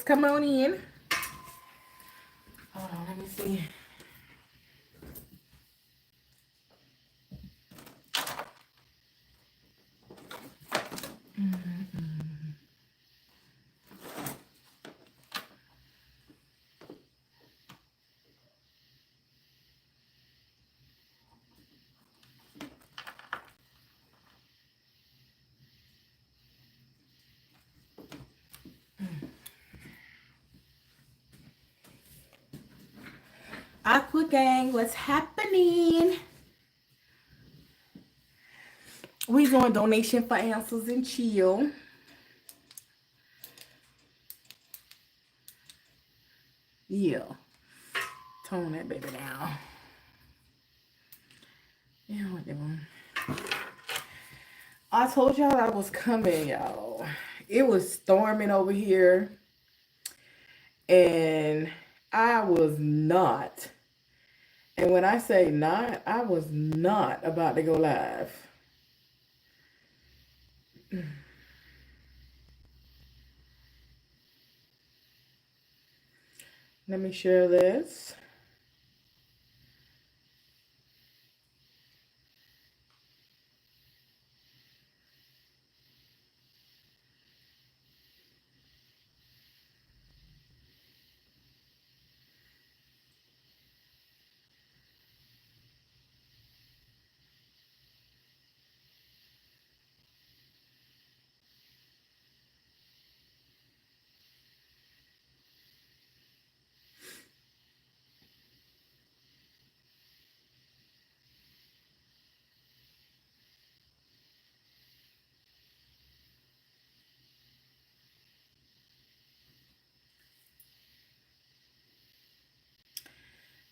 come on in. Hold on, let me see. Aqua gang, what's happening? We doing donation for answers and chill. Yeah. Tone that baby down. Yeah, what doing? I told y'all I was coming, y'all. It was storming over here. And I was not. And when I say not, I was not about to go live. Let me share this.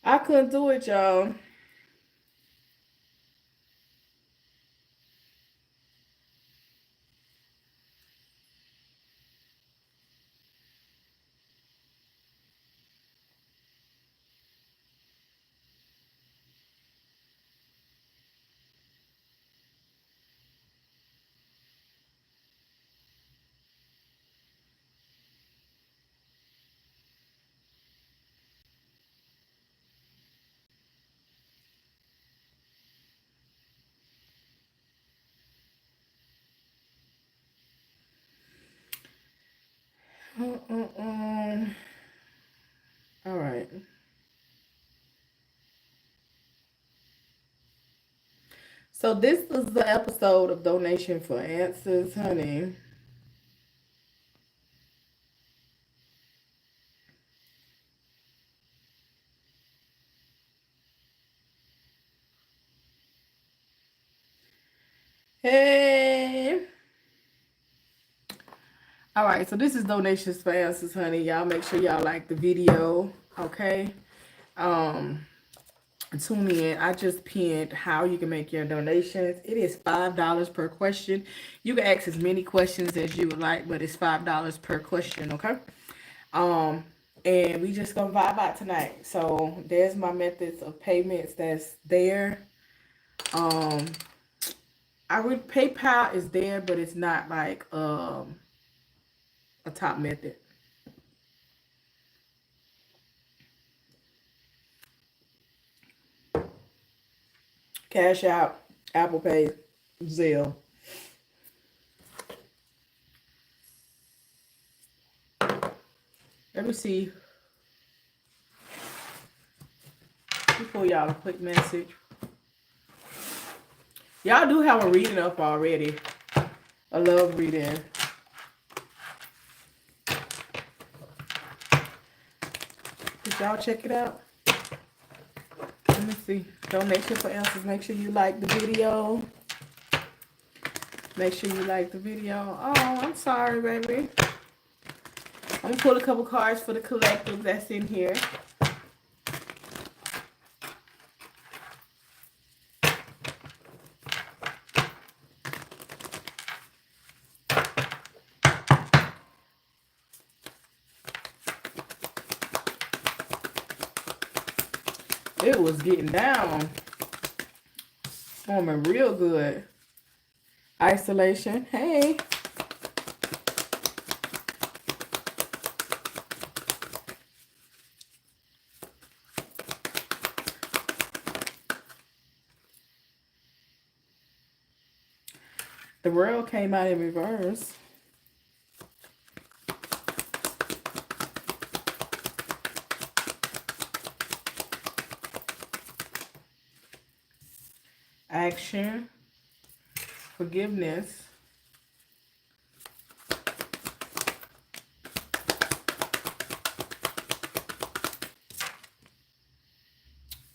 I couldn't do it, y'all. All right. So this is the episode of Donation for Answers, honey. Hey. All right, so this is Donations for Answers, honey. Y'all make sure y'all like the video, okay? Tune in. I just pinned how you can make your donations. It is $5 per question. You can ask as many questions as you would like, but it's $5 per question, okay? And we just gonna vibe out tonight. So there's my methods of payments that's there. PayPal is there, but it's not like a top method. Cash App, Apple Pay, Zelle. Let me see. Let me pull y'all a quick message. Y'all do have a reading up already. A love reading. Did y'all check it out? Let me see. Donation for answers. Make sure you like the video. Make sure you like the video. Oh, I'm sorry, baby. I'm gonna pull a couple cards for the collective that's in here. It was getting down. Forming real good. Isolation. Hey. The world came out in reverse. Action, forgiveness,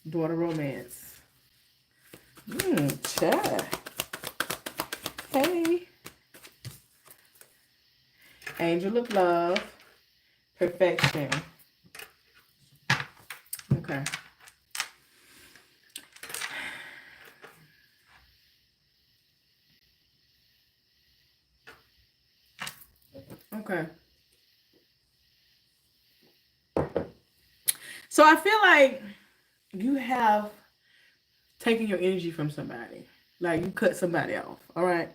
daughter romance. Chat. Hey. Angel of love, perfection. Okay. Okay. So I feel like you have taken your energy from somebody. Like you cut somebody off. All right.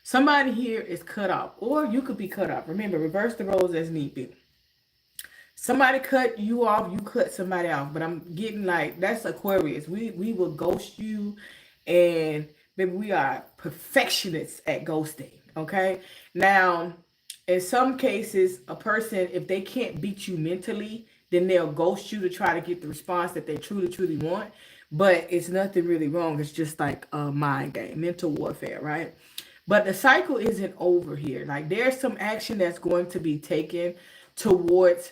Somebody here is cut off. Or you could be cut off. Remember, reverse the roles as need be. Somebody cut you off, you cut somebody off. But I'm getting like, that's Aquarius. We will ghost you. And maybe we are perfectionists at ghosting. Okay. Now, in some cases, a person, if they can't beat you mentally, then they'll ghost you to try to get the response that they truly want. But it's nothing really wrong. It's just like a mind game, mental warfare, right? But the cycle isn't over here. Like there's some action that's going to be taken towards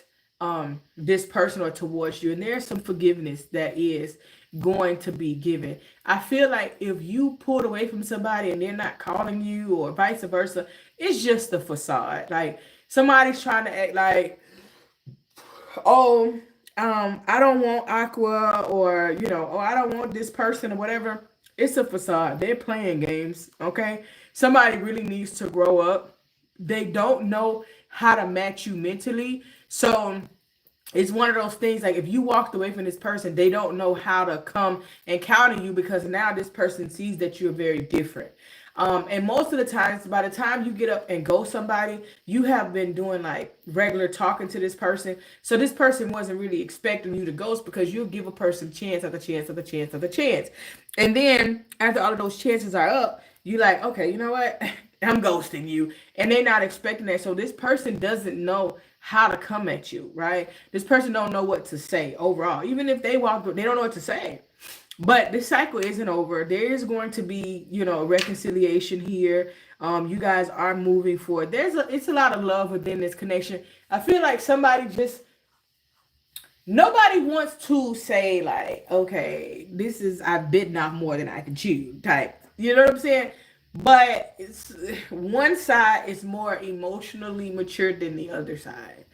this person or towards you. And there's some forgiveness that is going to be given. I feel like if you pulled away from somebody and they're not calling you or vice versa, it's just a facade. Like somebody's trying to act like, oh, I don't want Aqua, or oh, I don't want this person or whatever. It's a facade. They're playing games. Okay. Somebody really needs to grow up. They don't know how to match you mentally. So it's one of those things, like if you walked away from this person, they don't know how to come and counter you, because now this person sees that you're very different. And most of the times, by the time you get up and go somebody, you have been doing like regular talking to this person. So this person wasn't really expecting you to ghost, because you'll give a person chance after chance after chance after chance. And then after all of those chances are up, you like, okay, you know what? I'm ghosting you. And they're not expecting that. So this person doesn't know how to come at you, right? This person don't know what to say overall. Even if they walk, they don't know what to say. But this cycle isn't over. There is going to be, a reconciliation here. You guys are moving forward. It's a lot of love within this connection. I feel like nobody wants to say like, okay, I've bitten off more than I can chew type. You know what I'm saying? But one side is more emotionally mature than the other side.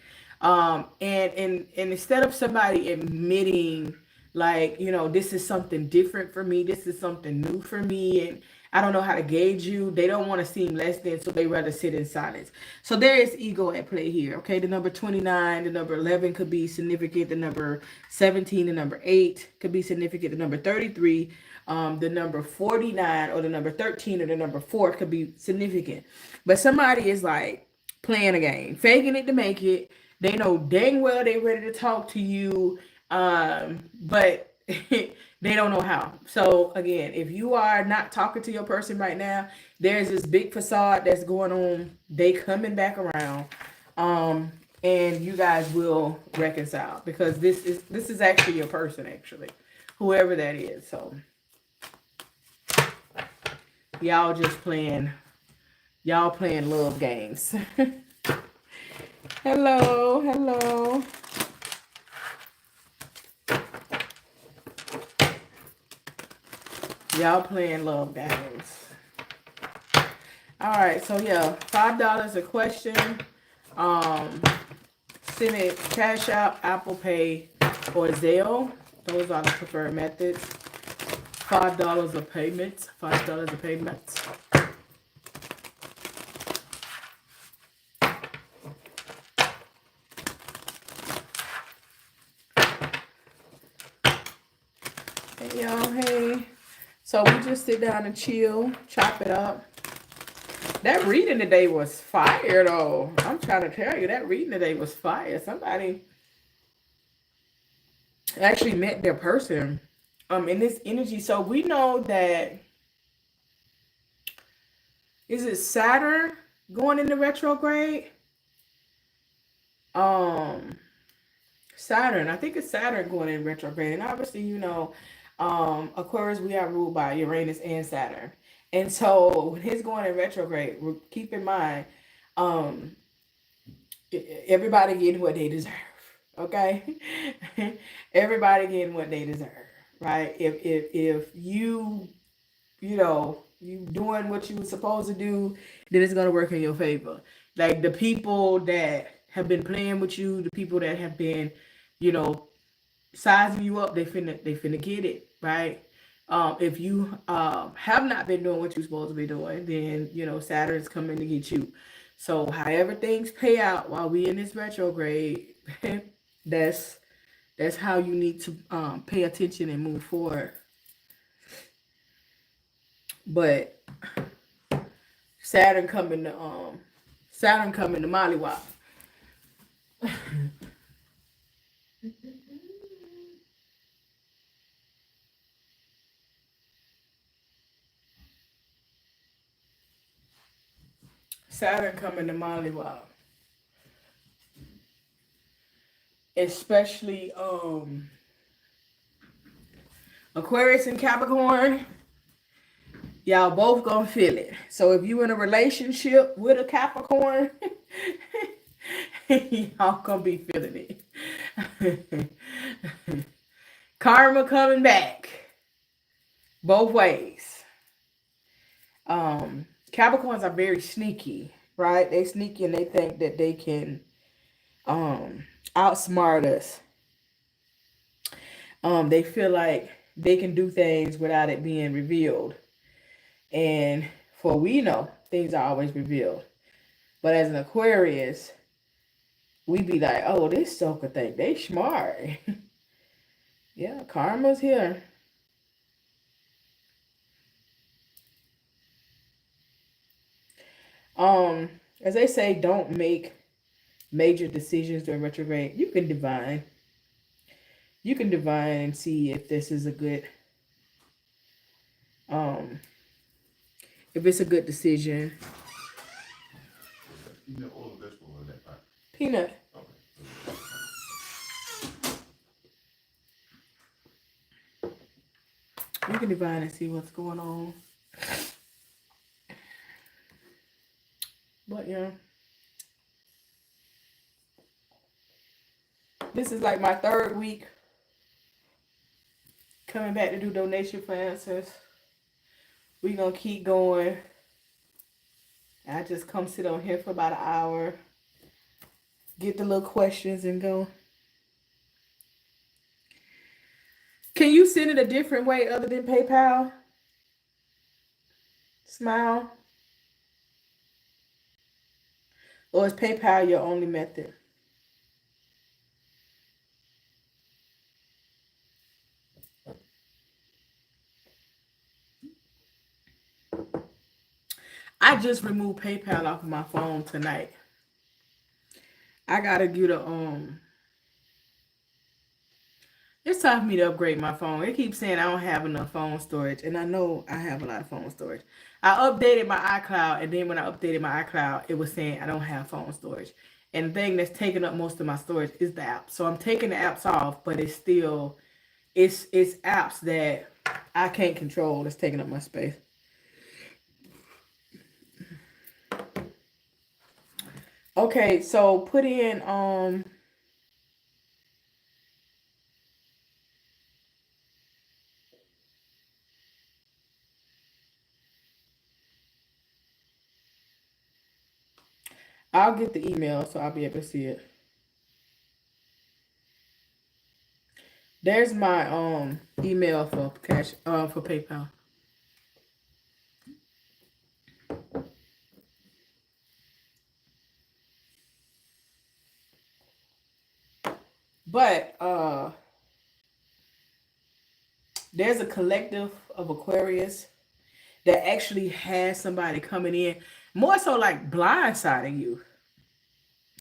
And instead of somebody admitting like, this is something different for me, this is something new for me, and I don't know how to gauge you, they don't want to seem less than, so they rather sit in silence. So there is ego at play here. Okay, the number 29, the number 11 could be significant, the number 17, the number 8 could be significant, the number 33, the number 49, or the number 13, or the number 4 could be significant. But somebody is like playing a game, faking it to make it. They know dang well they ready to talk to you, but they don't know how. So again, if you are not talking to your person right now, there's this big facade that's going on. They coming back around, and you guys will reconcile, because this is actually your person, actually, whoever that is. So y'all playing love games. Hello. Y'all playing love games. All right, so yeah, $5 a question. Send it Cash App, Apple Pay, or Zelle. Those are the preferred methods. $5 a payment. $5 a payment. Hey y'all, hey. So we just sit down and chill, chop it up. That reading today was fire, though. I'm trying to tell you, that reading today was fire. Somebody actually met their person in this energy. So we know that Is it Saturn going into retrograde? Saturn. I think it's Saturn going in retrograde. And obviously, you know, Aquarius, we are ruled by Uranus and Saturn. And so when he's going in retrograde, keep in mind, um, everybody getting what they deserve. Okay? Everybody getting what they deserve. Right? If you know, you doing what you were supposed to do, then it's gonna work in your favor. Like the people that have been playing with you, the people that have been, you know, sizing you up, they finna get it, right? If you have not been doing what you're supposed to be doing, then you know Saturn's coming to get you. So however things pay out while we in this retrograde, that's that's how you need to pay attention and move forward. But Saturn coming to Mollywop. Saturn coming to Mollywop. Especially Aquarius and Capricorn. Y'all both gonna feel it. So if you in a relationship with a Capricorn, y'all gonna be feeling it. Karma coming back both ways. Capricorns are very sneaky, right? They sneaky and they think that they can outsmart us. They feel like they can do things without it being revealed. And for we know, things are always revealed. But as an Aquarius, we be like, oh, this sucker think they smart. Yeah, karma's here. As they say, don't make major decisions during retrograde. You can divine. You can divine and see if this is a good if it's a good decision. Peanut. You can divine and see what's going on. But yeah. This is like my third week coming back to do donation for answers. We're going to keep going. I just come sit on here for about an hour. Get the little questions and go. Can you send it a different way other than PayPal? Smile. Or is PayPal your only method? I just removed PayPal off of my phone tonight. I gotta get a it's time for me to upgrade my phone. It keeps saying I don't have enough phone storage, and I know I have a lot of phone storage. I updated my iCloud, and then when I updated my iCloud, it was saying I don't have phone storage. And the thing that's taking up most of my storage is the app. So I'm taking the apps off, but it's still it's apps that I can't control that's taking up my space. Okay, so put in I'll get the email so I'll be able to see it. There's my email for cash for PayPal. But there's a collective of Aquarius that actually has somebody coming in, more so like blindsiding you.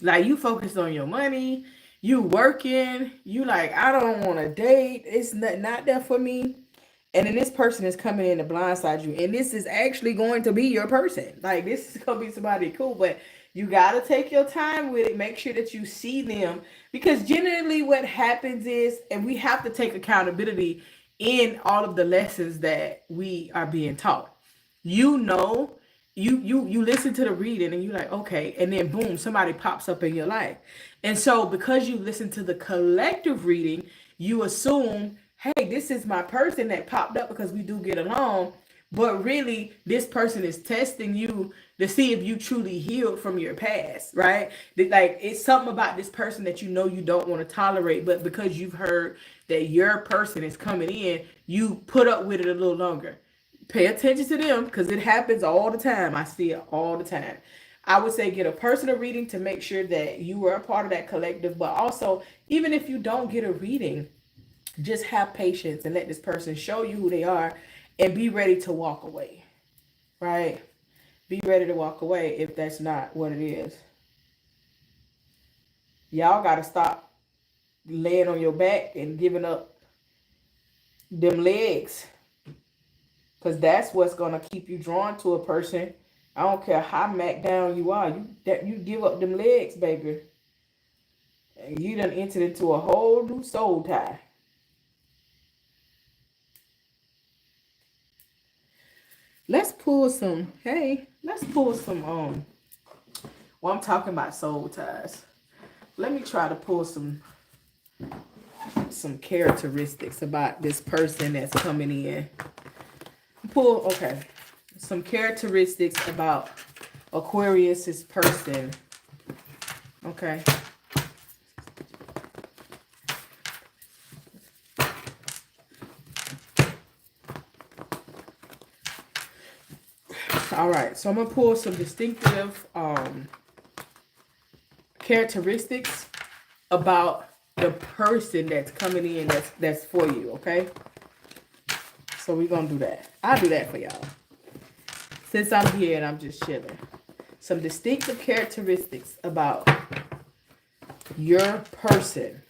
Like you focused on your money, you working, you like, I don't want to date. It's not there for me. And then this person is coming in to blindside you. And this is actually going to be your person. Like, this is going to be somebody cool. But you got to take your time with it. Make sure that you see them. Because generally what happens is, and we have to take accountability in all of the lessons that we are being taught. You know, you listen to the reading and you're like, okay. And then boom, somebody pops up in your life. And so because you listen to the collective reading, you assume, hey, this is my person that popped up because we do get along. But really, this person is testing you to see if you truly healed from your past, right? Like, it's something about this person that you know you don't want to tolerate, but because you've heard that your person is coming in, you put up with it a little longer. Pay attention to them because it happens all the time. I see it all the time. I would say get a personal reading to make sure that you are a part of that collective, but also, even if you don't get a reading, just have patience and let this person show you who they are and be ready to walk away, right? Be ready to walk away if that's not what it is. Y'all got to stop laying on your back and giving up them legs, because that's what's going to keep you drawn to a person. I don't care how macked down you are. You give up them legs, baby. And you done entered into a whole new soul tie. Let's pull some, well, I'm talking about soul ties. Let me try to pull some characteristics about this person that's coming in. Okay, some characteristics about Aquarius's person. Okay. All right, so I'm gonna pull some distinctive characteristics about the person that's coming in that's for you, okay? So we're gonna do that. I'll do that for y'all. Since I'm here and I'm just chilling. Some distinctive characteristics about your person.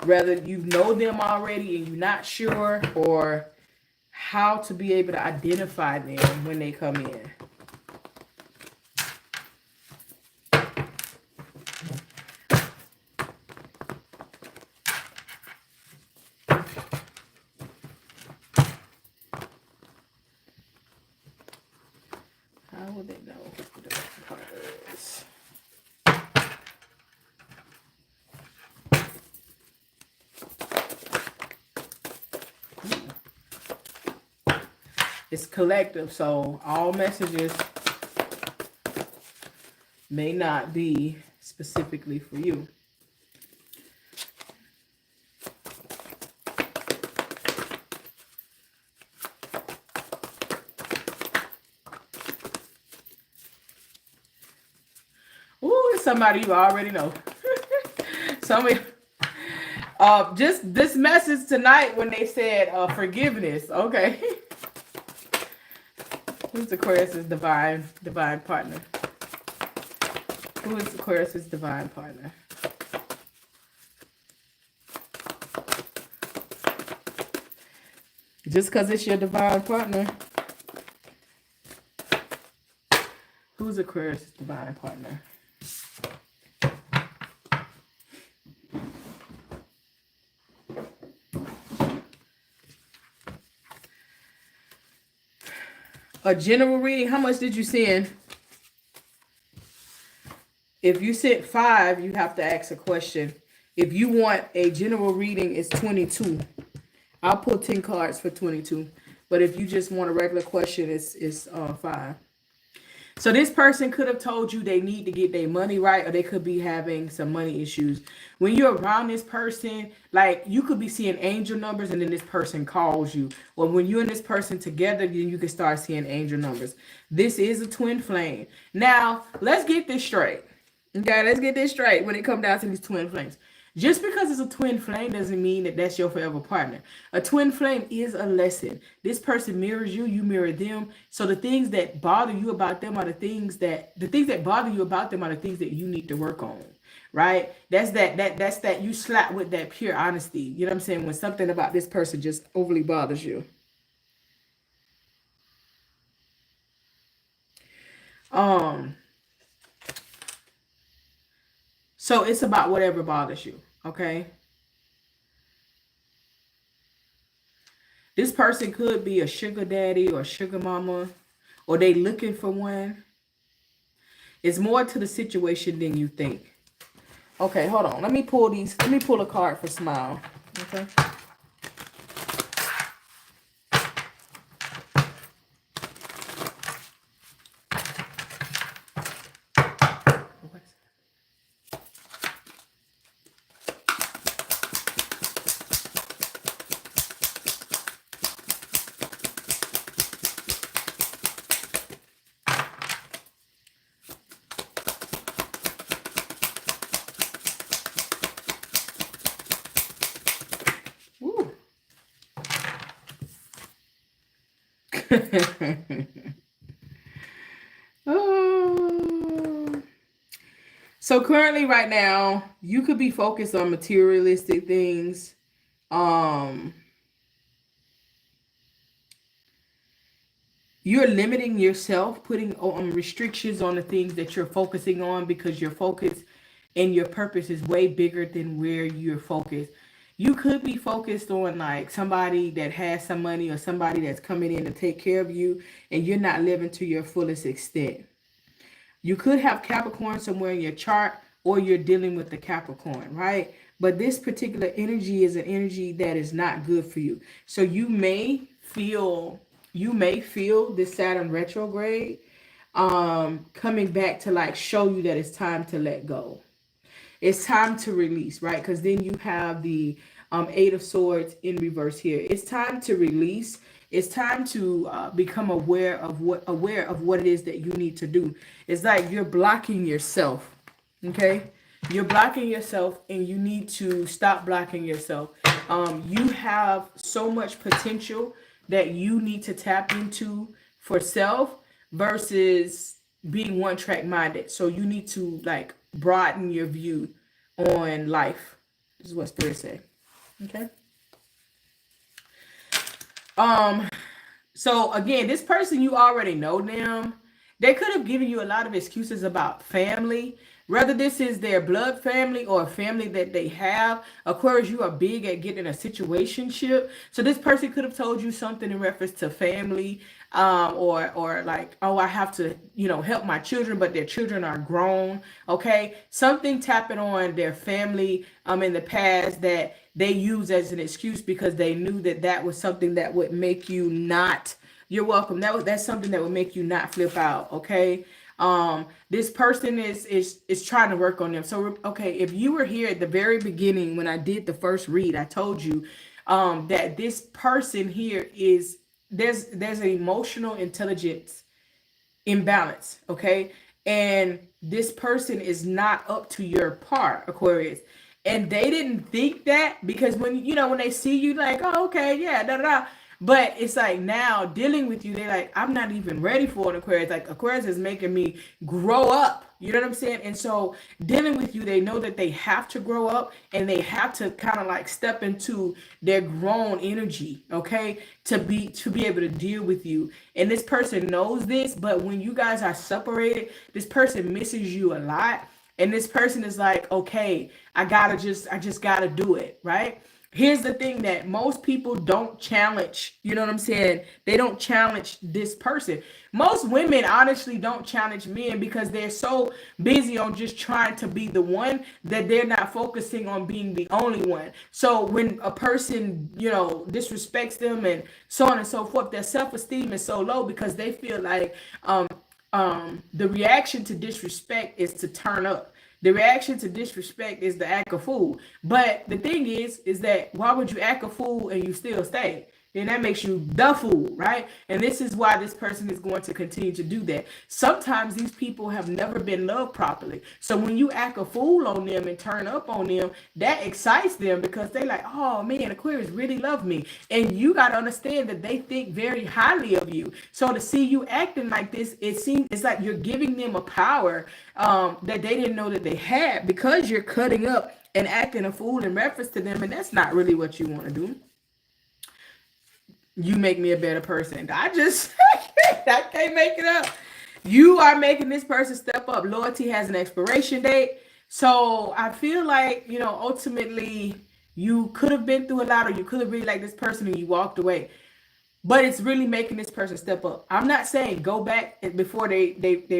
Whether you know them already and you're not sure, or how to be able to identify them when they come in. How will they know who the color is? It's collective, so all messages may not be specifically for you. Ooh, it's somebody you already know. Somebody. Just this message tonight when they said forgiveness. Okay. Who's Aquarius's divine partner? Who is Aquarius's divine partner? Just because it's your divine partner. Who's Aquarius's divine partner? A general reading, how much did you send? If you sent 5, you have to ask a question. If you want a general reading, it's 22. I'll pull 10 cards for 22. But if you just want a regular question, it's 5. So this person could have told you they need to get their money right, or they could be having some money issues. When you're around this person, like, you could be seeing angel numbers and then this person calls you. Well, when you and this person together, then you can start seeing angel numbers. This is a twin flame. Now, let's get this straight. Okay, let's get this straight when it comes down to these twin flames. Just because it's a twin flame doesn't mean that that's your forever partner. A twin flame is a lesson. This person mirrors you, you mirror them. So the things that bother you about them are the things that bother you about them are the things that you need to work on, right? That's that you slap with that pure honesty. You know what I'm saying? When something about this person just overly bothers you. So it's about whatever bothers you, okay? This person could be a sugar daddy or sugar mama, or they looking for one. It's more to the situation than you think. Okay, hold on. Let me pull these. Let me pull a card for smile. Okay. Woo. Oh. So currently right now, you could be focused on materialistic things. You're limiting yourself, putting restrictions on the things that you're focusing on because your focus and your purpose is way bigger than where you're focused. You could be focused on like somebody that has some money or somebody that's coming in to take care of you, and you're not living to your fullest extent. You could have Capricorn somewhere in your chart, or you're dealing with the Capricorn, right? But this particular energy is an energy that is not good for you. So you may feel this Saturn retrograde coming back to like show you that it's time to let go. It's time to release, right? Because then you have the Eight of Swords in reverse here. It's time to release. It's time to become aware of what it is that you need to do. It's like you're blocking yourself, okay? You're blocking yourself, and you need to stop blocking yourself. You have so much potential that you need to tap into for self versus being one track minded. So you need to like broaden your view on life. This is what Spirit say. Okay. So again, this person, you already know them. They could have given you a lot of excuses about family, whether this is their blood family or a family that they have. Aquarius, you are big at getting a situationship. So this person could have told you something in reference to family, or like, oh, I have to, help my children, but their children are grown. Okay. Something tapping on their family in the past that they use as an excuse because they knew that that was something that would make you not, you're welcome. That's something that would make you not flip out. Okay. This person is trying to work on them. So, okay, if you were here at the very beginning when I did the first read, I told you that this person here is, there's an emotional intelligence imbalance, okay? And this person is not up to your par, Aquarius. And they didn't think that because when they see you, like, oh, okay, yeah, da da da. But it's like now dealing with you, they're like, I'm not even ready for an Aquarius. Like, Aquarius is making me grow up. You know what I'm saying? And so dealing with you, they know that they have to grow up and they have to kind of like step into their grown energy, okay? To be able to deal with you. And this person knows this, but when you guys are separated, this person misses you a lot. And this person is like, okay, I just gotta do it, right? Here's the thing that most people don't challenge. You know what I'm saying? They don't challenge this person. Most women honestly don't challenge men because they're so busy on just trying to be the one that they're not focusing on being the only one. So when a person, disrespects them and so on and so forth, their self-esteem is so low because they feel like the reaction to disrespect is to turn up. The reaction to disrespect is to act a fool. But the thing is that why would you act a fool and you still stay? then that makes you the fool, right? And this is why this person is going to continue to do that. Sometimes these people have never been loved properly. So when you act a fool on them and turn up on them, that excites them because they're like, oh man, Aquarius really love me. And you got to understand that they think very highly of you. So to see you acting like this, it's like you're giving them a power that they didn't know that they had, because you're cutting up and acting a fool in reference to them. And that's not really what you want to do. You make me a better person. I can't make it up. You are making this person step up. Loyalty has an expiration date. So I feel like, you know, ultimately you could have been through a lot, or you could have really liked this person and you walked away. But it's really making this person step up. I'm not saying go back before they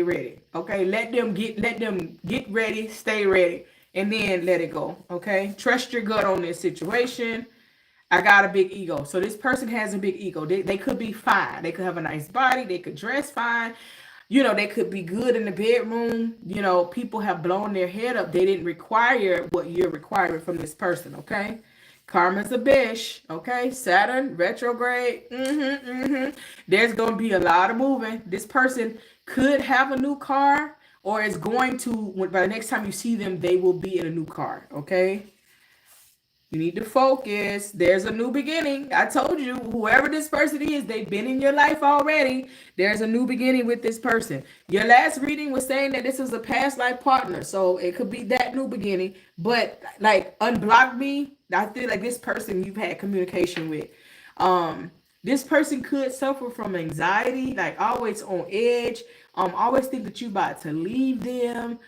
ready. Okay. Let them get ready, stay ready, and then let it go. Okay. Trust your gut on this situation. I got a big ego. So this person has a big ego. They could be fine. They could have a nice body. They could dress fine. You know, they could be good in the bedroom. You know, people have blown their head up. They didn't require what you're requiring from this person, okay? Karma's a bitch, okay? Saturn, retrograde. There's going to be a lot of moving. This person could have a new car, or is going to, by the next time you see them, they will be in a new car, okay? You need to focus. There's a new beginning. I told you, whoever this person is, they've been in your life already. There's a new beginning with this person. Your last reading was saying that this is a past life partner. So it could be that new beginning. But like, unblock me. I feel like this person you've had communication with. This person could suffer from anxiety, like always on edge. Always think that you about to leave them.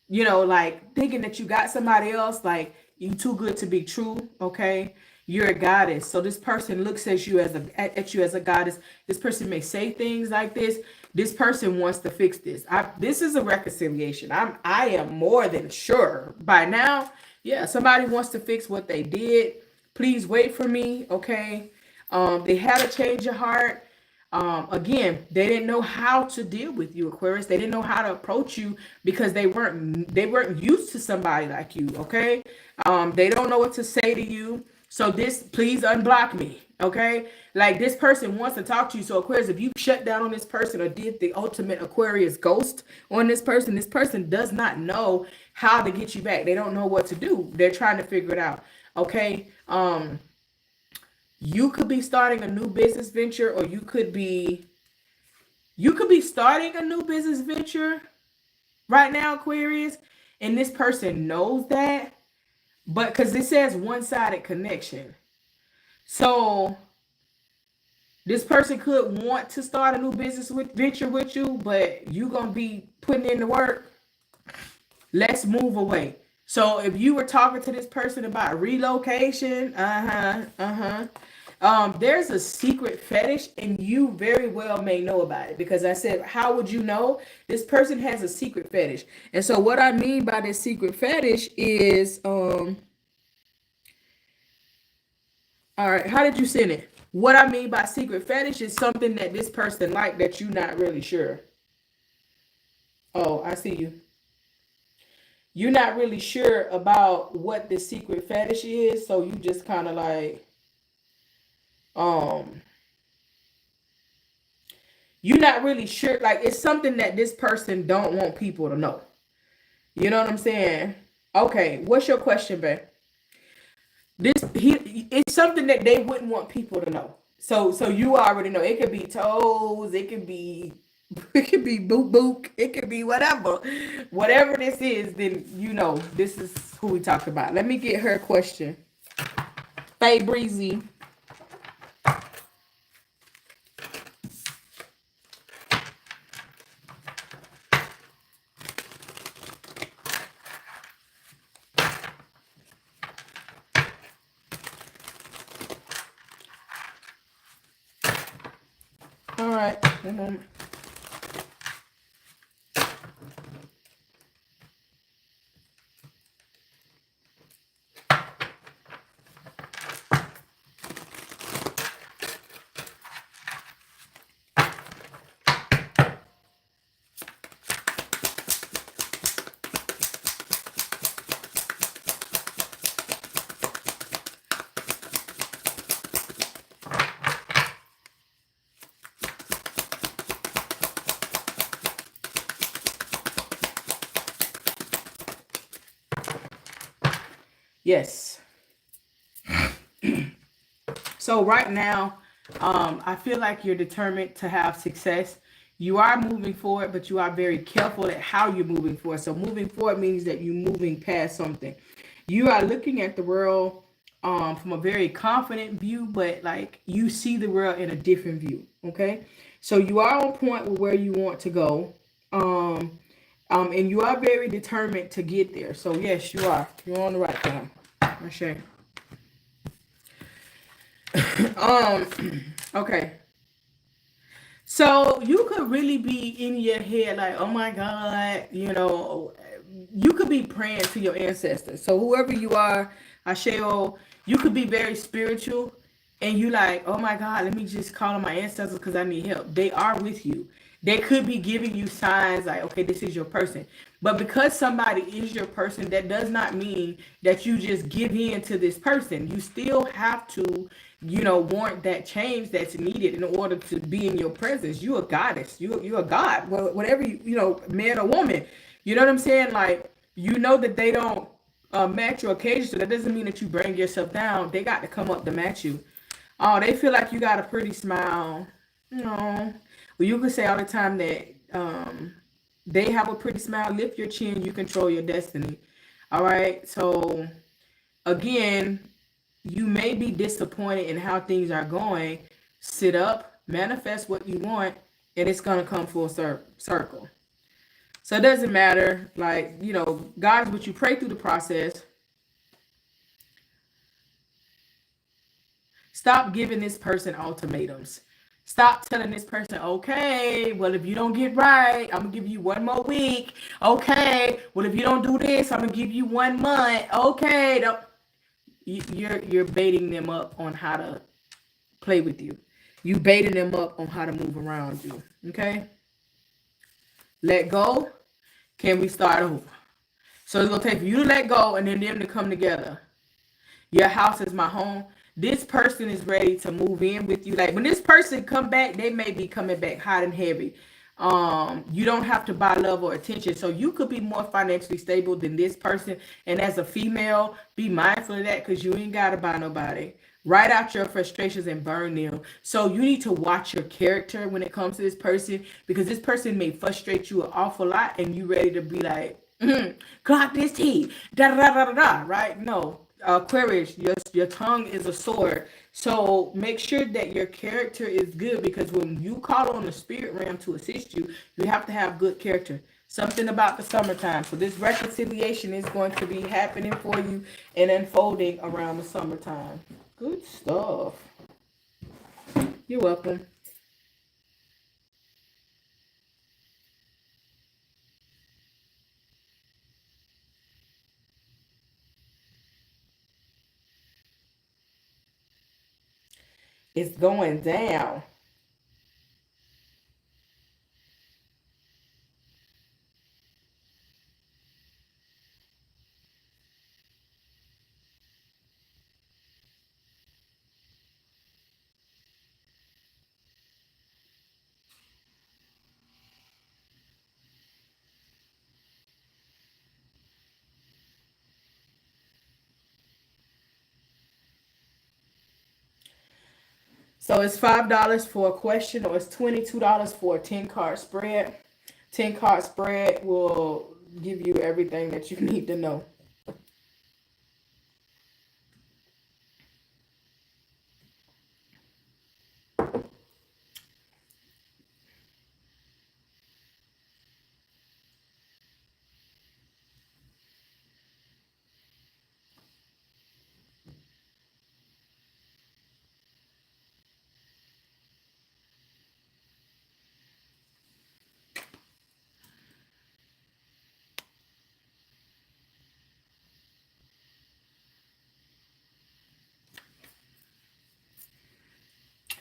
You know, like thinking that you got somebody else, like, you too good to be true, okay? You're a goddess. So this person looks at you as a goddess. This person may say things like this. This person wants to fix this. This is a reconciliation. I am more than sure by now. Yeah, somebody wants to fix what they did. Please wait for me, okay? They had a change of heart. Again, they didn't know how to deal with you, Aquarius. They didn't know how to approach you because they weren't used to somebody like you, okay? They don't know what to say to you. So please unblock me, okay? Like, this person wants to talk to you. So Aquarius, if you shut down on this person or did the ultimate Aquarius ghost on this person does not know how to get you back. They don't know what to do. They're trying to figure it out, okay? You could be starting a new business venture, or you could be starting a new business venture right now, Aquarius, and this person knows that, but because it says one-sided connection. So this person could want to start a new business venture with you, but you're going to be putting in the work. Let's move away. So if you were talking to this person about relocation, there's a secret fetish, and you very well may know about it, because I said, how would you know? This person has a secret fetish. And so what I mean by this secret fetish is, all right, how did you send it? What I mean by secret fetish is something that this person like that you're not really sure. Oh, I see you. You're not really sure about what the secret fetish is, so you just kind of like, you're not really sure. Like, it's something that this person don't want people to know. You know what I'm saying? Okay, what's your question, babe? It's something that they wouldn't want people to know. So you already know. It could be toes, it could be boop boop, it could be whatever. Whatever this is, then you know this is who we talk about. Let me get her question. Faye Breezy. All right, one moment. Yes. So right now, I feel like you're determined to have success. You are moving forward, but you are very careful at how you're moving forward. So moving forward means that you're moving past something. You are looking at the world from a very confident view, but like you see the world in a different view. Okay, so you are on point with where you want to go, and you are very determined to get there. So yes, you are. You're on the right path. Okay. Um. Okay. So you could really be in your head like, oh my God, you could be praying to your ancestors. So whoever you are, Asheo, you could be very spiritual and you like, oh my God, let me just call on my ancestors because I need help. They are with you. They could be giving you signs like, okay, this is your person. But because somebody is your person, that does not mean that you just give in to this person. You still have to, want that change that's needed in order to be in your presence. You're a goddess. You're a god. Whatever man or woman. You know what I'm saying? Like, that they don't match your occasion, so that doesn't mean that you bring yourself down. They got to come up to match you. Oh, they feel like you got a pretty smile. No. Well, you could say all the time that they have a pretty smile. Lift your chin. You control your destiny. All right. So again, you may be disappointed in how things are going. Sit up, manifest what you want, and it's gonna come full circle. So it doesn't matter. Like, God is what you pray through the process. Stop giving this person ultimatums. Stop telling this person, okay, well, if you don't get right, I'm gonna give you 1 more week. Okay, well, if you don't do this, I'm gonna give you 1 month. Okay, you're baiting them up on how to play with you. You baiting them up on how to move around you. Okay, let go. Can we start over? So it's gonna take for you to let go and then them to come together. Your house is my home. This person is ready to move in with you. Like when this person come back, they may be coming back hot and heavy. You don't have to buy love or attention. So you could be more financially stable than this person. And as a female, be mindful of that because you ain't gotta buy nobody. Write out your frustrations and burn them. So you need to watch your character when it comes to this person because this person may frustrate you an awful lot and you ready to be like, clock this tea, da da da da da, right? No, Aquarius, your tongue is a sword. So make sure that your character is good because when you call on the spirit realm to assist you, you have to have good character. Something about the summertime. So this reconciliation is going to be happening for you and unfolding around the summertime. Good stuff. You're welcome. It's going down. So it's $5 for a question, or it's $22 for a 10 card spread. 10 card spread will give you everything that you need to know.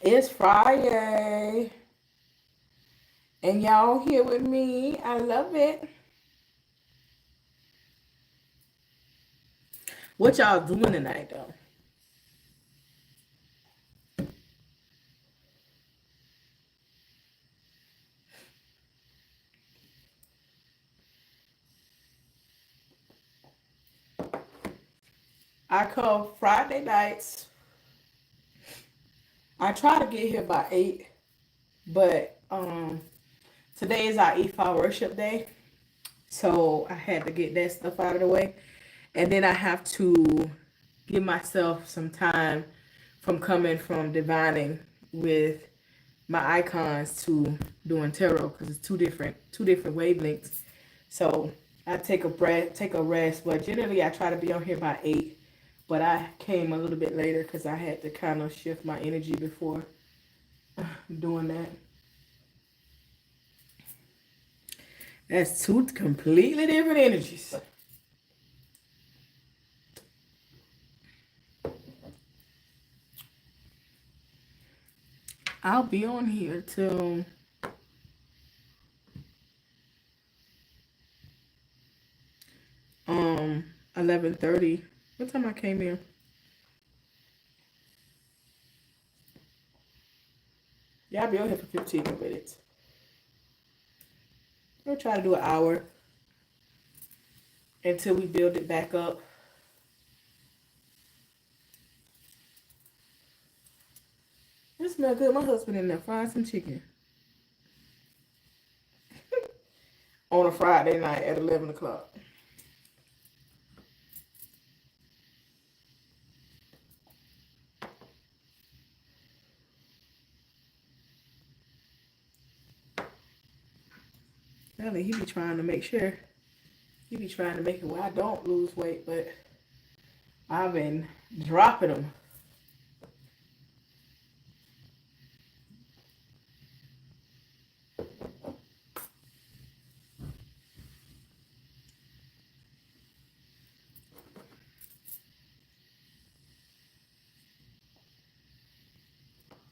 It's Friday. And y'all here with me. I love it. What y'all doing tonight though? I come Friday nights. I try to get here by 8, but today is our Ifa worship day, so I had to get that stuff out of the way, and then I have to give myself some time from coming from divining with my icons to doing tarot, because it's two different wavelengths. So I take a breath, take a rest, but generally I try to be on here by 8. But I came a little bit later because I had to kind of shift my energy before doing that. That's two completely different energies. I'll be on here till 11:30. What time I came in? Yeah, I'll be on here for 15 minutes. We'll try to do an hour until we build it back up. It smells good. My husband in there frying some chicken on a Friday night at 11 o'clock. Really, he be trying to make sure. He be trying to make it where I don't lose weight, but I've been dropping them.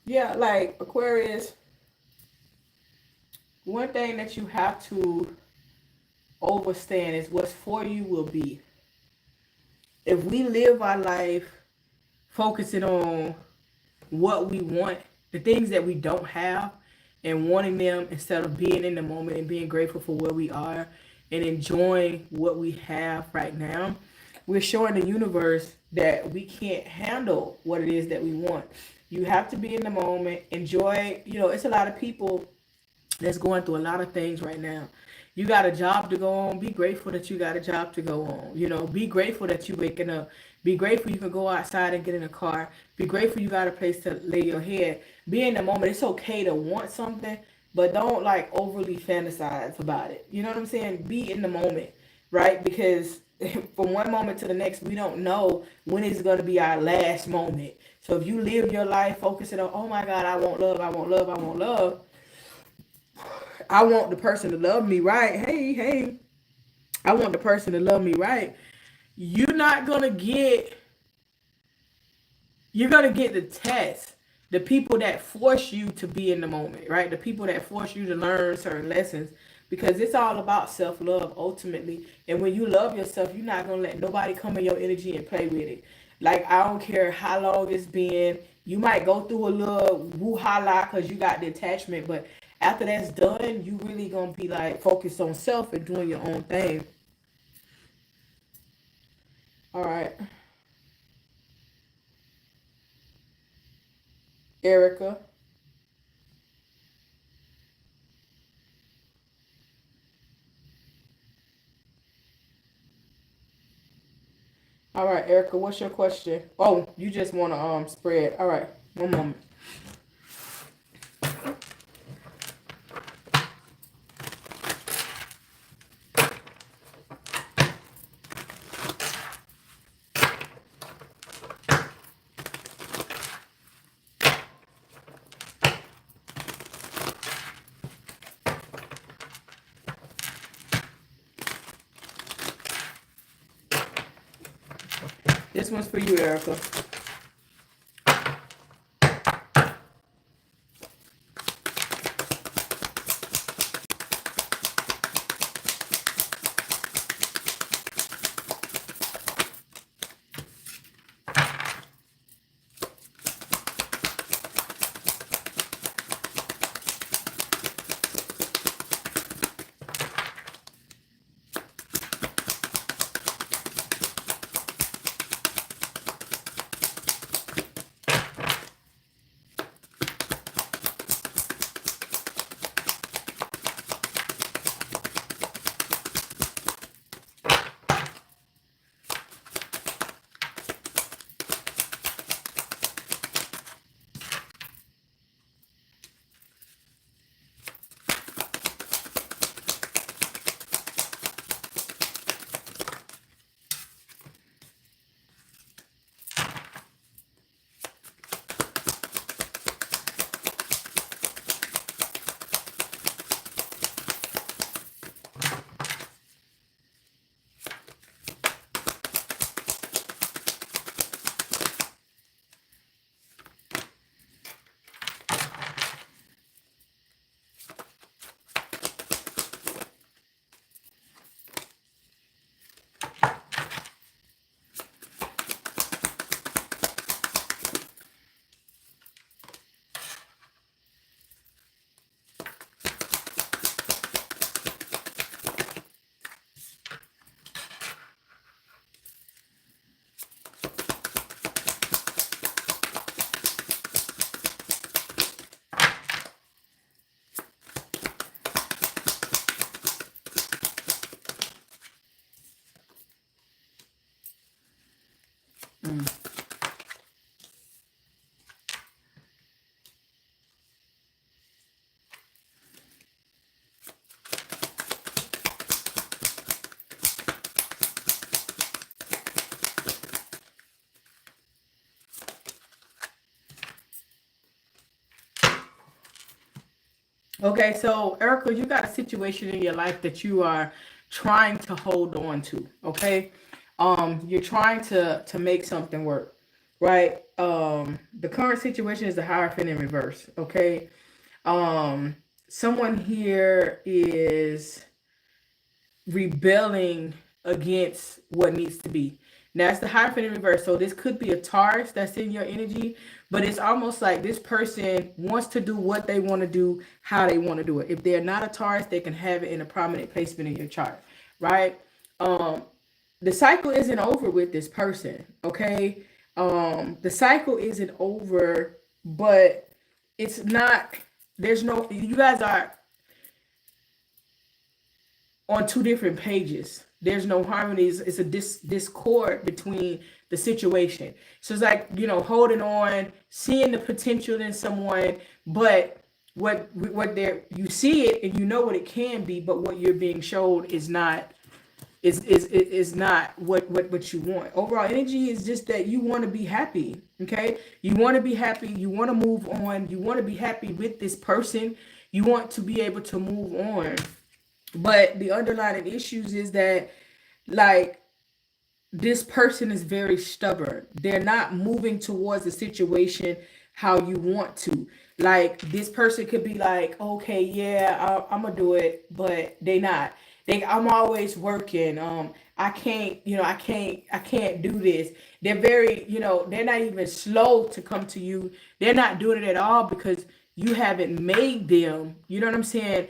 Yeah, like Aquarius, one thing that you have to understand is what's for you will be. If we live our life focusing on what we want, the things that we don't have, and wanting them instead of being in the moment and being grateful for where we are and enjoying what we have right now, we're showing the universe that we can't handle what it is that we want. You have to be in the moment, enjoy. You know, it's a lot of people that's going through a lot of things right now. You got a job to go on. Be grateful that you got a job to go on. You know, be grateful that you're waking up. Be grateful you can go outside and get in a car. Be grateful you got a place to lay your head. Be in the moment. It's okay to want something, but don't like overly fantasize about it. You know what I'm saying? Be in the moment, right? Because from one moment to the next, we don't know when it's going to be our last moment. So if you live your life focusing on, oh my God, I want love, I want love, I want love. I want the person to love me right. Hey. I want the person to love me right. You're going to get the test. The people that force you to be in the moment, right? The people that force you to learn certain lessons. Because it's all about self-love ultimately. And when you love yourself, you're not going to let nobody come in your energy and play with it. Like, I don't care how long it's been. You might go through a little woo-ha-la because you got the attachment. But after that's done, you really going to be like focused on self and doing your own thing. All right. Erica. All right, Erica, what's your question? Oh, you just want to spread. All right, one moment. This one's for you, Erica. Okay, so Erica, you got a situation in your life that you are trying to hold on to. Okay, you're trying to make something work, right? The current situation is the Hierophant in reverse. Okay, someone here is rebelling against what needs to be. Now it's the Hierophant in reverse. So this could be a Taurus that's in your energy, but it's almost like this person wants to do what they want to do, how they want to do it. If they're not a Taurus, they can have it in a prominent placement in your chart, right? The cycle isn't over with this person, okay? The cycle isn't over, but it's not, there's no, you guys are on two different pages. There's no harmony. It's a discord between the situation. So it's like, you know, holding on, seeing the potential in someone, but what they're, you see it and you know what it can be, but what you're being showed is not is not what you want. Overall energy is just that you want to be happy. Okay, you want to be happy, you want to move on, you want to be happy with this person, you want to be able to move on. But the underlying issues is that, like, this person is very stubborn. They're not moving towards the situation how you want to. Like, this person could be like, okay, yeah, I'm gonna do it, but they not. I'm always working. I can't, you know, I can't do this. They're very, you know, they're not even slow to come to you. They're not doing it at all because you haven't made them, you know what I'm saying,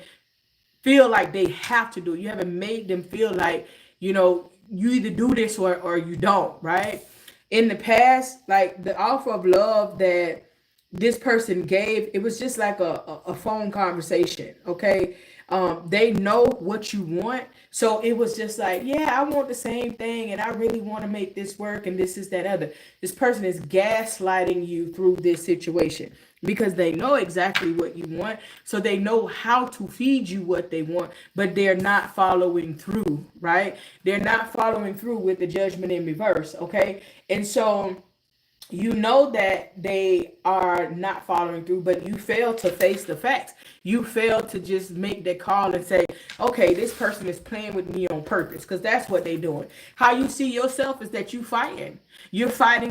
feel like they have to do it. You haven't made them feel like, you know, you either do this or you don't, right? In the past, like, the offer of love that this person gave, it was just like a phone conversation, okay? They know what you want. So it was just like, yeah, I want the same thing and I really want to make this work and this is that other. This person is gaslighting you through this situation because they know exactly what you want. So they know how to feed you what they want, but they're not following through, right? They're not following through with the Judgment in reverse, okay? And so you know that they are not following through, but you fail to face the facts. You fail to just make that call and say, okay, this person is playing with me on purpose, because that's what they're doing. How you see yourself is that you're fighting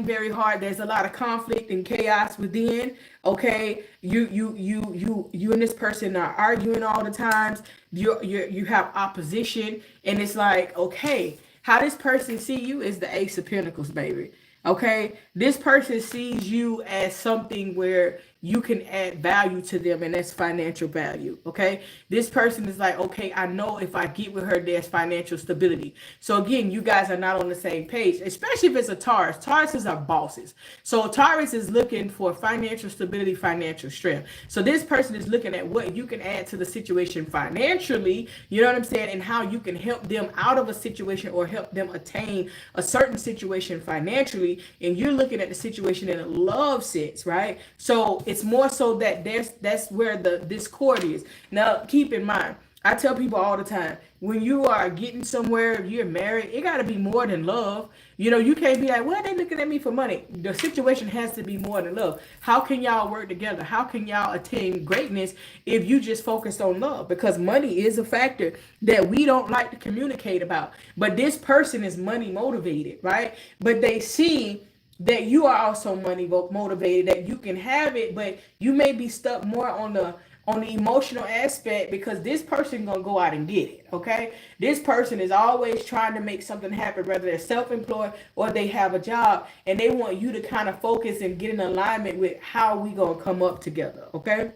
very hard. There's a lot of conflict and chaos within. Okay, you and this person are arguing all the times. You have opposition, and it's like, okay, how this person see you is the Ace of Pentacles, baby. Okay, this person sees you as something where you can add value to them, and that's financial value. Okay, this person is like, okay, I know if I get with her, there's financial stability. So again, you guys are not on the same page, especially if it's a Taurus. Tauruses are bosses. So Taurus is looking for financial stability, financial strength. So this person is looking at what you can add to the situation financially, you know what I'm saying, and how you can help them out of a situation or help them attain a certain situation financially. And you're looking at the situation in a love sense, right? So it's more so that that's where the discord is. Now, keep in mind, I tell people all the time, when you are getting somewhere, you're married, it got to be more than love. You know, you can't be like, well, they looking at me for money. The situation has to be more than love. How can y'all work together? How can y'all attain greatness if you just focused on love? Because money is a factor that we don't like to communicate about. But this person is money motivated, right? But they see that you are also money motivated, that you can have it, but you may be stuck more on the emotional aspect because this person gonna go out and get it. Okay, this person is always trying to make something happen, whether they're self-employed or they have a job, and they want you to kind of focus and get in alignment with how we gonna come up together. Okay,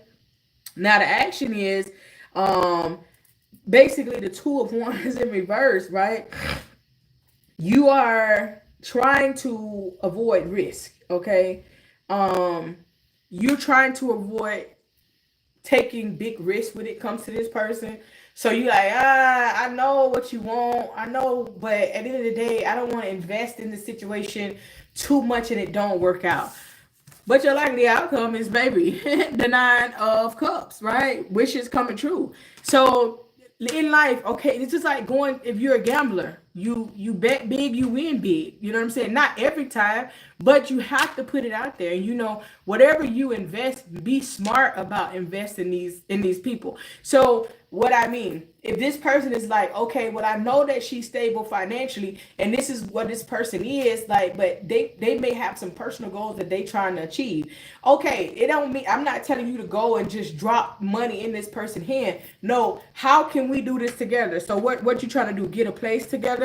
now the action is basically the Two of Wands in reverse, right? You are trying to avoid risk, okay? You're trying to avoid taking big risks when it comes to this person. So you like, I know what you want. I know, but at the end of the day, I don't want to invest in the situation too much and it don't work out. But your likely outcome is maybe the 9 of Cups, right? Wishes coming true. So in life, okay, it's just like going, if you're a gambler, you bet big, you win big. You know what I'm saying? Not every time, but you have to put it out there. And you know, whatever you invest, be smart about investing in these people. So what I mean, if this person is like, okay, well, I know that she's stable financially, and this is what this person is like, but they may have some personal goals that they trying to achieve. Okay, it don't mean, I'm not telling you to go and just drop money in this person's hand. No, how can we do this together? So what you trying to do? Get a place together?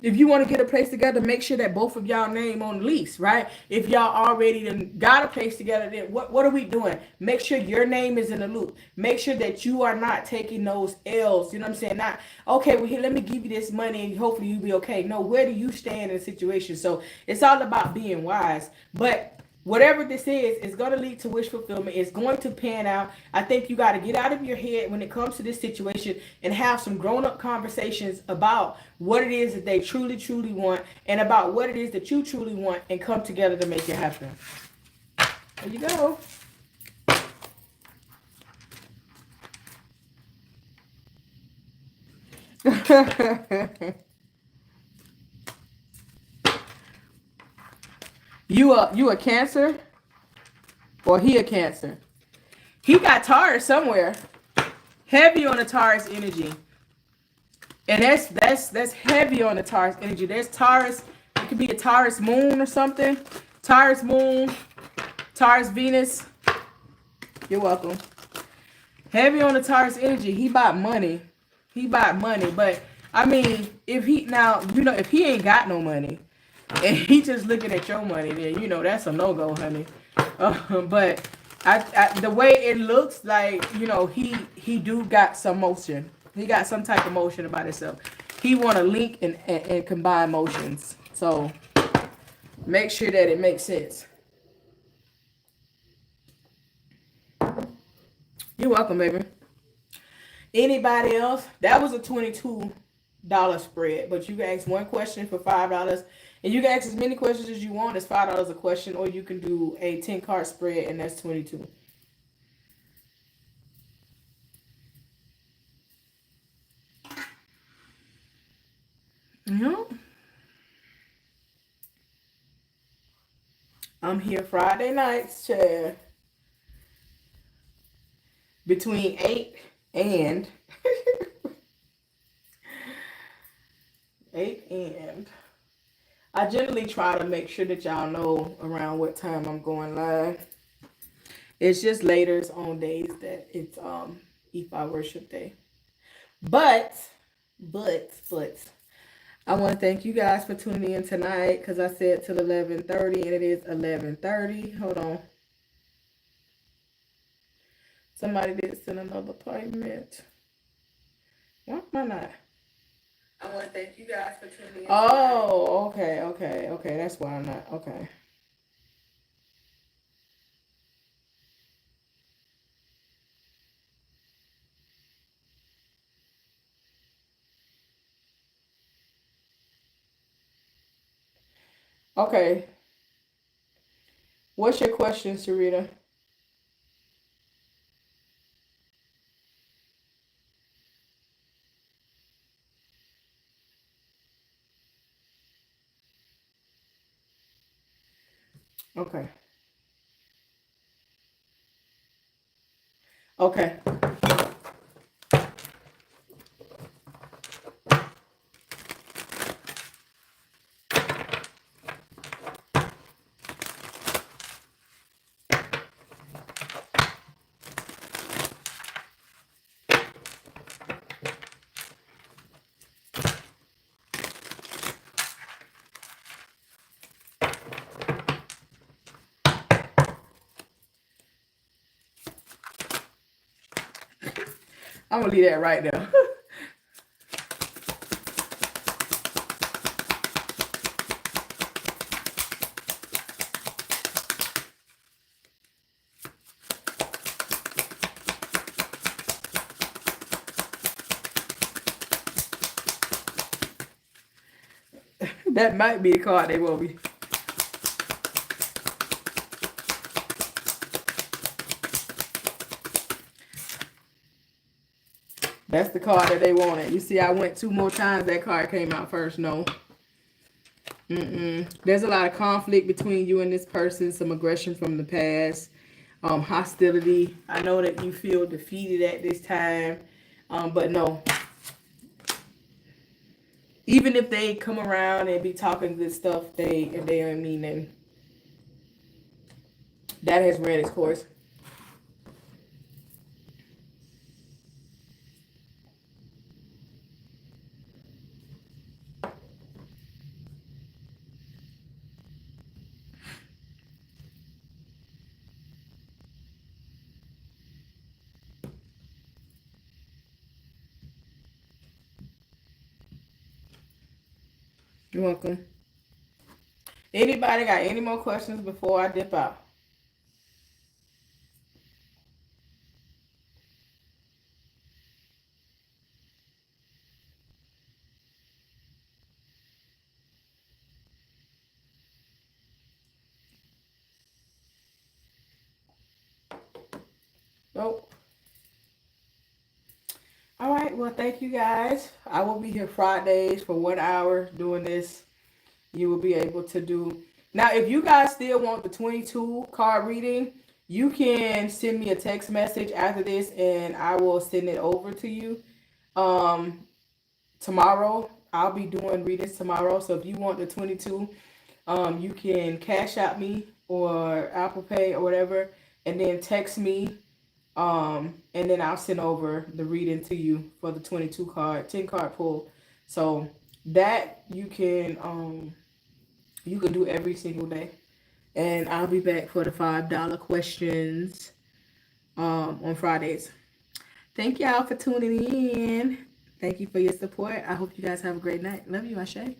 If you want to get a place together, make sure that both of y'all name on the lease, right? If y'all already got a place together, then what are we doing? Make sure your name is in the loop. Make sure that you are not taking those L's. You know what I'm saying? Not, okay, well, here, let me give you this money and hopefully you'll be okay. No, where do you stand in the situation? So it's all about being wise. But whatever this is, it's going to lead to wish fulfillment. It's going to pan out. I think you got to get out of your head when it comes to this situation and have some grown-up conversations about what it is that they truly, truly want and about what it is that you truly want and come together to make it happen. There you go. You a Cancer? Or he a Cancer? He got Taurus somewhere. Heavy on the Taurus energy. And that's heavy on the Taurus energy. There's Taurus. It could be a Taurus moon or something. Taurus moon. Taurus Venus. You're welcome. Heavy on the Taurus energy. He bought money. He bought money. But, I mean, if he, now, you know, if he ain't got no money, and he just looking at your money, then, you know, that's a no-go, honey. But the way it looks like, you know, he do got some motion. He got some type of motion about himself. He want to link and combine motions. So make sure that it makes sense. You're welcome, baby. Anybody else? That was a $22 spread, but you can ask one question for $5. And you can ask as many questions as you want. It's $5 a question, or you can do a 10-card spread, and that's $22. I'm here Friday nights, Chad. Between 8 and 8 and I generally try to make sure that y'all know around what time I'm going live. It's just later on days that it's Ifa worship day. But I want to thank you guys for tuning in tonight, because I said till 11:30 and it is 11:30. Hold on. Somebody did send another payment. Why am I not? I want to thank you guys for tuning in. Oh, okay. That's why I'm not. Okay. Okay. What's your question, Sarita? Okay. Okay. I'm going to leave that right there. That might be the card they want me. That's the card that they wanted. You see, I went 2 more times. That card came out first. No. There's a lot of conflict between you and this person. Some aggression from the past. Hostility. I know that you feel defeated at this time. But no. Even if they come around and be talking good stuff, they don't mean nothing. That has ran its course. You're welcome. Anybody got any more questions before I dip out? Nope. All right. Well, thank you guys. I will be here Fridays for 1 hour doing this. You will be able to do. Now, if you guys still want the 22 card reading, you can send me a text message after this and I will send it over to you. Tomorrow, I'll be doing readings tomorrow. So if you want the 22, you can cash out me or Apple Pay or whatever, and then text me. And then I'll send over the reading to you for the 22 card, 10 card pull. So that you can do every single day. And I'll be back for the $5 questions on Fridays. Thank y'all for tuning in. Thank you for your support. I hope you guys have a great night. Love you, Ashe.